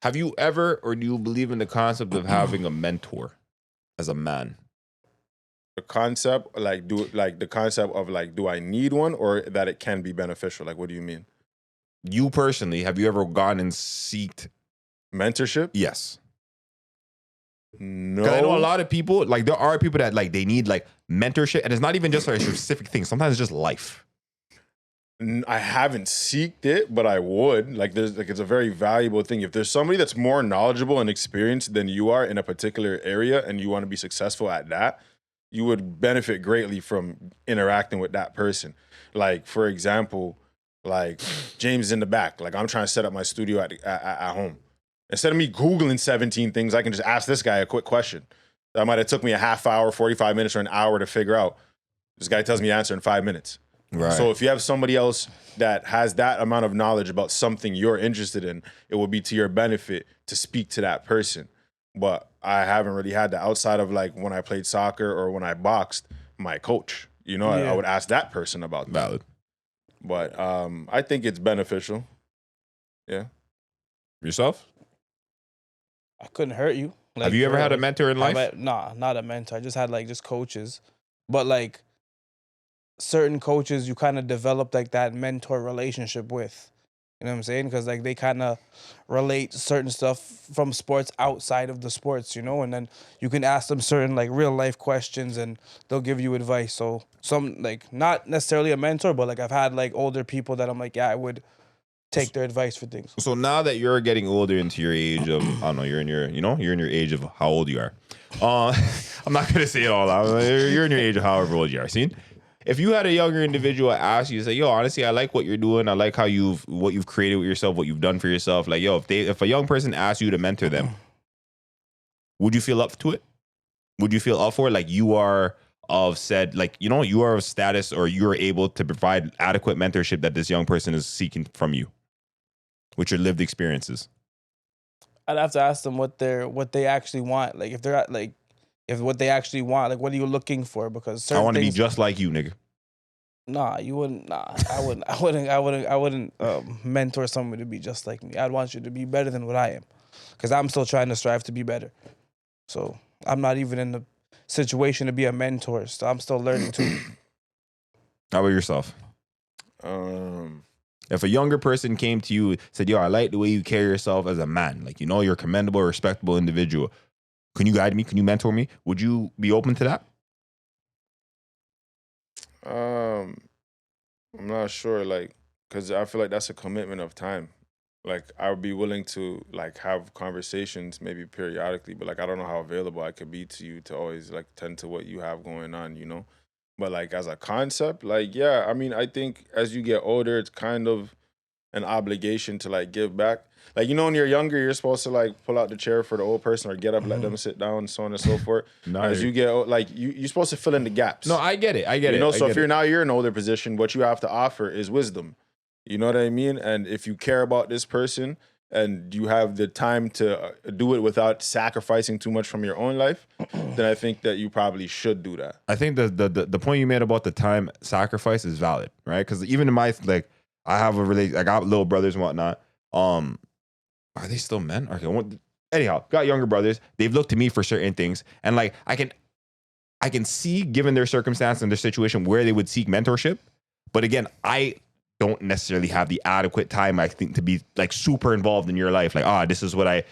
Have you ever, or do you believe in the concept of having a mentor as a man? The concept, like, the concept of like, do I need one or that it can be beneficial? Like, what do you mean? You personally, have you ever gone and seeked Mentorship? Yes. No. Because I know a lot of people, like there are people that like they need like mentorship, and it's not even just for a specific thing. Sometimes it's just life. I haven't seeked it, but I would. Like, there's like, it's a very valuable thing. If there's somebody that's more knowledgeable and experienced than you are in a particular area, and you want to be successful at that, you would benefit greatly from interacting with that person. Like, for example, like James in the back. Like, I'm trying to set up my studio at home. Instead of me Googling 17 things, I can just ask this guy a quick question. That might have took me a half hour, 45 minutes, or an hour to figure out. This guy tells me the answer in 5 minutes. Right. So if you have somebody else that has that amount of knowledge about something you're interested in, it will be to your benefit to speak to that person. But I haven't really had that outside of like when I played soccer or when I boxed, my coach. You know, I would ask that person about that. Valid. But I think it's beneficial. Yeah. Yourself? I couldn't hurt you. Like, Have you ever had a mentor in life? Nah, not a mentor. I just had like just coaches. But like certain coaches you kind of develop like that mentor relationship with. You know what I'm saying? Because like they kind of relate certain stuff from sports outside of the sports, you know, and then you can ask them certain like real life questions and they'll give you advice. So some like not necessarily a mentor, but like I've had like older people that I'm like, yeah, I would take their advice for things. So now that you're getting older into your age of, I don't know, you're in your age of how old you are. I'm not gonna say it all out. You're in your age of however old you are. See? If you had a younger individual ask you, say, yo, honestly, I like what you're doing. I like what you've created with yourself, what you've done for yourself. Like, yo, if a young person asks you to mentor them, would you feel up to it? Would you feel up for it? Like you are of said, like, you know, you are of status or you're able to provide adequate mentorship that this young person is seeking from you with your lived experiences. I'd have to ask them what they actually want. Like if they're at, like if what they actually want, like what are you looking for? Because I want to be just like you, nigga. Nah, you wouldn't. Nah, I wouldn't mentor someone to be just like me. I'd want you to be better than what I am, because I'm still trying to strive to be better. So I'm not even in the situation to be a mentor. So I'm still learning too. How about yourself? If a younger person came to you, said, yo, I like the way you carry yourself as a man. Like, you know, you're a commendable, respectable individual. Can you guide me? Can you mentor me? Would you be open to that? I'm not sure, like, because I feel like that's a commitment of time. Like, I would be willing to, like, have conversations maybe periodically, but, like, I don't know how available I could be to you to always, like, tend to what you have going on, you know? But, like, as a concept, like, yeah, I mean, I think as you get older, it's kind of an obligation to, like, give back. Like, you know, when you're younger, you're supposed to, like, pull out the chair for the old person or get up, let them sit down, so on and so forth. As you get old, like, you're supposed to fill in the gaps. No, I get it. You know, so if you're now you're in an older position, what you have to offer is wisdom. You know what I mean? And if you care about this person and you have the time to do it without sacrificing too much from your own life, then I think that you probably should do that. I think the point you made about the time sacrifice is valid, right? Because even in my, like, I have I got little brothers and whatnot. Are they still men? Okay. Anyhow, got younger brothers. They've looked to me for certain things, and like I can see, given their circumstance and their situation, where they would seek mentorship. But again, I don't necessarily have the adequate time, I think, to be like super involved in your life. Like, this is what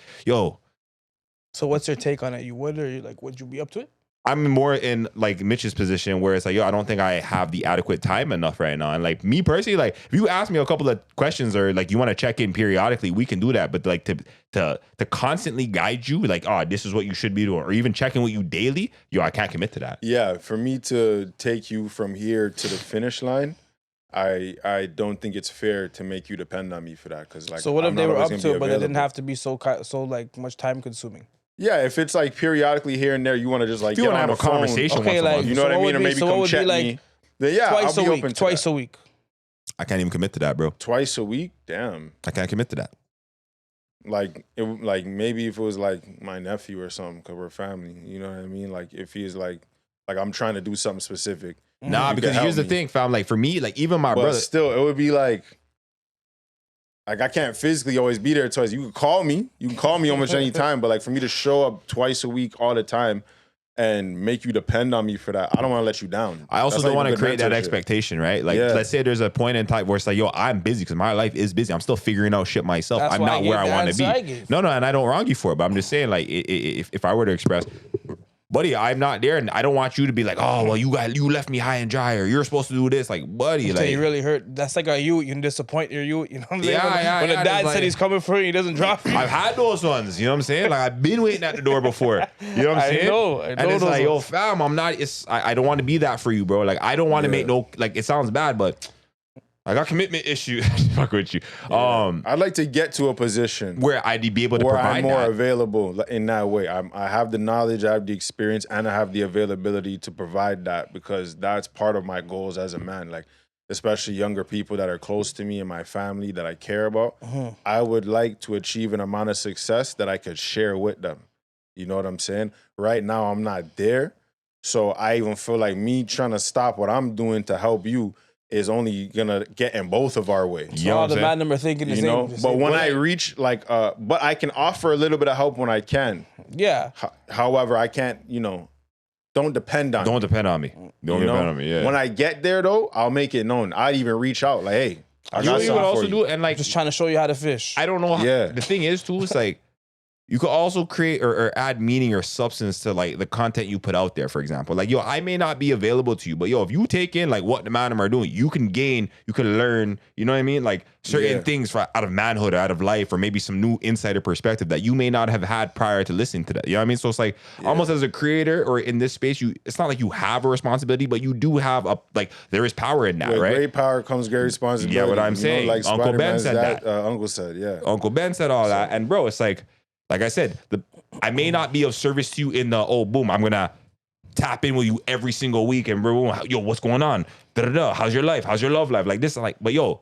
So what's your take on it? You would, or would you be up to it? I'm more in like Mitch's position where it's like, yo, I don't think I have the adequate time enough right now. And like me personally, like if you ask me a couple of questions or like you want to check in periodically, we can do that. But like to constantly guide you, like, this is what you should be doing, or even checking with you daily, I can't commit to that. Yeah, for me to take you from here to the finish line, I don't think it's fair to make you depend on me for that. Cause like, so what if they were up to it, but it didn't have to be so like much time consuming? Yeah, if it's like periodically here and there, you want to just like you get want to on have the a phone, conversation, okay, once like, a you know what I mean, or maybe come check me. Then yeah, twice I'll be a week, open to twice that. a week. I can't even commit to that, bro. Twice a week, damn. I can't commit to that. Like maybe if it was like my nephew or something, cause we're family. You know what I mean? Like if he's like I'm trying to do something specific. Nah, because here's the thing, fam. Like for me, like even my brother, still, it would be like like I can't physically always be there twice. You can call me almost any time, but like for me to show up twice a week all the time and make you depend on me for that, I don't want to let you down. I also That's don't not want to even good create that mentorship. expectation, right? Like, Yeah. let's say there's a point in time where it's like, yo, I'm busy because my life is busy. I'm still figuring out shit myself. That's I'm why I not gave where I the want to answer I be. gave. No, and I don't wrong you for it, but I'm just saying, like, if I were to express, buddy, I'm not there, and I don't want you to be like, oh, well, you left me high and dry, or you're supposed to do this, like, buddy, Until like, you really hurt. That's like a you can disappoint your you. You know what I'm saying? Yeah, when yeah, the dad it's said like- he's coming for you, he doesn't drop you. I've had those ones, you know what I'm saying? Like, I've been waiting at the door before, you know what I'm I saying? know And it's those like, yo, ones. fam, I don't want to be that for you, bro. Like, I don't want to make no, like, it sounds bad, but I got commitment issues. Fuck with you. I'd like to get to a position Where I'd be able to where provide I'm more that. available in that way. I have the knowledge, I have the experience, and I have the availability to provide that, because that's part of my goals as a man. Like, especially younger people that are close to me and my family that I care about. I would like to achieve an amount of success that I could share with them. You know what I'm saying? Right now, I'm not there. So I even feel like me trying to stop what I'm doing to help you is only gonna get in both of our way. You know All what the I'm bad saying? number thinking the You same. know, the but same when way. I reach like, but I can offer a little bit of help when I can. yeah, However, I can't, don't depend on Don't me. depend on me. Don't you depend know? on me, yeah. When I get there though, I'll make it known. I'd even reach out like, hey, I you got know what you something would for also you. do, and like, just trying to show you how to fish. I don't know how, Yeah. the thing is too, it's like, you could also create or add meaning or substance to like the content you put out there, for example. Like, yo, I may not be available to you, but yo, if you take in like what the man are doing, you can gain, you can learn, you know what I mean? Like certain Yeah. things out of manhood, or out of life, or maybe some new insider perspective that you may not have had prior to listening to that. You know what I mean? So it's like almost as a creator or in this space, it's not like you have a responsibility, but you do have there is power in that, With right? great power comes great responsibility. Yeah, what I'm saying. Like Uncle Ben Spider-Man's said dad, that. Uncle said, yeah. Uncle Ben said all that, and bro, it's like I said, I may not be of service to you in the boom, I'm gonna tap in with you every single week and boom, yo, what's going on? Da-da-da. How's your life? How's your love life? Like this, but yo,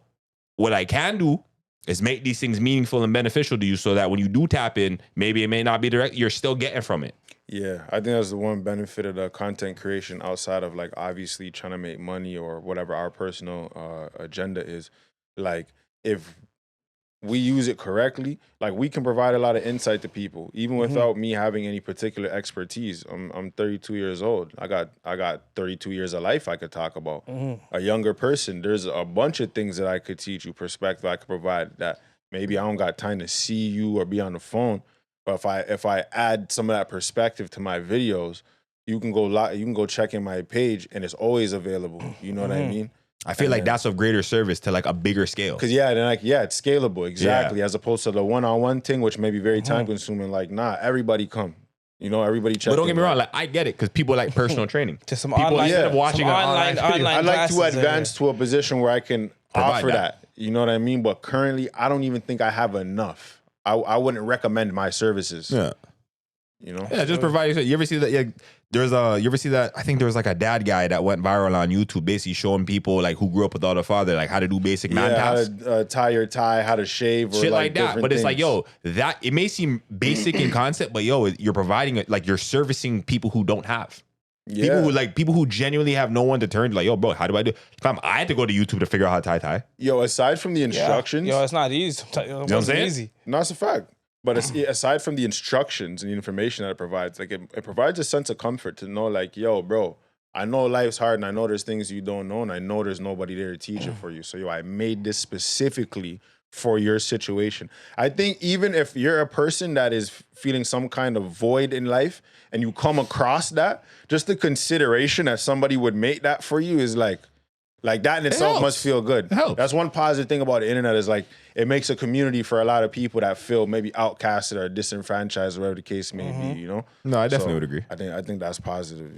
what I can do is make these things meaningful and beneficial to you, so that when you do tap in, maybe it may not be direct, you're still getting from it. Yeah, I think that's the one benefit of the content creation outside of like obviously trying to make money or whatever our personal agenda is. Like if we use it correctly, like we can provide a lot of insight to people, even without me having any particular expertise. I'm 32 years old. I got 32 years of life I could talk about. A younger person, there's a bunch of things that I could teach you, perspective I could provide that maybe I don't got time to see you or be on the phone. But if I add some of that perspective to my videos, you can go check in my page and it's always available. You know what I mean? I feel like that's of greater service to like a bigger scale. Because it's scalable, exactly. As opposed to the one-on-one thing, which may be very time-consuming. Like, everybody come. Everybody check. But don't get me wrong, like I get it, because people like personal training. to some People, online, instead of some watching an online video, I'd like to classes, advance to a position where I can Provide offer that. You know what I mean? But currently, I don't even think I have enough. I wouldn't recommend my services. Yeah. Yeah, Just provide. You ever see that? Yeah, you ever see that? I think there was like a dad guy that went viral on YouTube, basically showing people like who grew up without a father, like how to do basic man how tasks, to tie your tie, how to shave, or shit like that. different But it's like, things. yo, that it may seem basic in concept, but yo, you're providing it, like you're servicing people who don't have. People who genuinely have no one to turn to, like, yo, bro, how do I do? Fam, I had to go to YouTube to figure out how to tie. Yo, aside from the instructions, Yo, it's not easy. Sometimes, You know what I'm saying? Easy. no, it's a fact. But aside from the instructions and the information that it provides, like it provides a sense of comfort to know, like, yo, bro, I know life's hard and I know there's things you don't know and I know there's nobody there to teach it for you. So, yo, I made this specifically for your situation. I think even if you're a person that is feeling some kind of void in life and you come across that, just the consideration that somebody would make that for you is like that in itself helps. must feel good. It helps. That's one positive thing about the internet is like it makes a community for a lot of people that feel maybe outcasted or disenfranchised, whatever the case may be. No, I definitely So, would agree. I think that's positive.